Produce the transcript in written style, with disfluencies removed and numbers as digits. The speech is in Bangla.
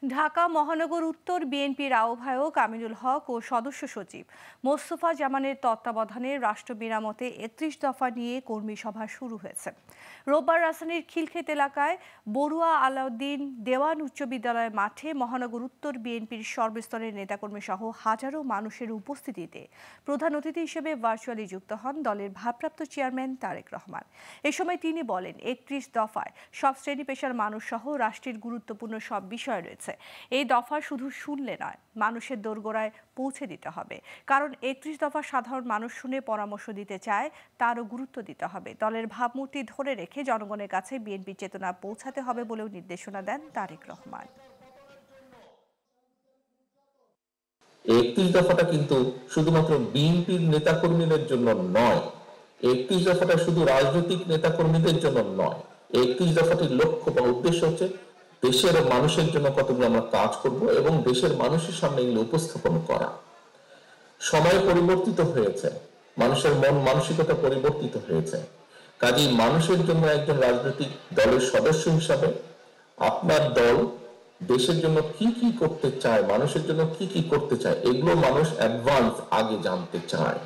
ঢাকা মহানগর উত্তর বিএনপির আহ্বায়ক আমিনুল হক ও সদস্য সচিব মোস্তফা জামানের তত্ত্বাবধানে রাষ্ট্র মেরামতে ৩১ দফা নিয়ে কর্মী সভা শুরু হয়েছে। রোববার রাজধানীর খিলক্ষেত এলাকায় বড়ুয়া আলাউদ্দিন দেওয়ান উচ্চ বিদ্যালয়ের মাঠে মহানগর উত্তর বিএনপির সর্বস্তরের নেতাকর্মী সহ হাজারো মানুষের উপস্থিতিতে প্রধান অতিথি হিসেবে ভার্চুয়ালি যুক্ত হন দলের ভারপ্রাপ্ত চেয়ারম্যান তারেক রহমান। এ সময় তিনি বলেন, ৩১ দফায় সব শ্রেণী পেশার মানুষ সহ রাষ্ট্রের গুরুত্বপূর্ণ সব বিষয় রয়েছে। এই দফা শুধু শুনলে নয়, মানুষের দোরগোড়ায় পৌঁছে দিতে হবে। কারণ ৩১ দফা সাধারণ মানুষ শুনে পরামর্শ দিতে চায়, তারও গুরুত্ব দিতে হবে। দলের ভাবমূর্তি ধরে রেখে জনগণের কাছে বিএনপির চেতনা পৌঁছাতে হবে বলেও নির্দেশনা দেন তারেক রহমান। ৩১ দফাটা কিন্তু শুধুমাত্র বিএনপির নেতাকর্মীদের জন্য নয়, ৩১ দফাটা শুধু রাজনৈতিক নেতাকর্মীদের জন্য নয়। ৩১ দফাটির লক্ষ্য বা উদ্দেশ্য হচ্ছে দেশের মানুষের জন্য কতগুলো আমরা কাজ করব এবং দেশের মানুষের সামনে এগুলো উপস্থাপন করা। সময় পরিবর্তিত হয়েছে, মানুষের মন মানসিকতা পরিবর্তিত হয়েছে। কাজেই মানুষের জন্য একজন রাজনৈতিক দলের সদস্য হিসাবে আপনার দল দেশের জন্য কি কি করতে চায়, মানুষের জন্য কি কি করতে চায়, এগুলো মানুষ অ্যাডভান্স আগে জানতে চায়।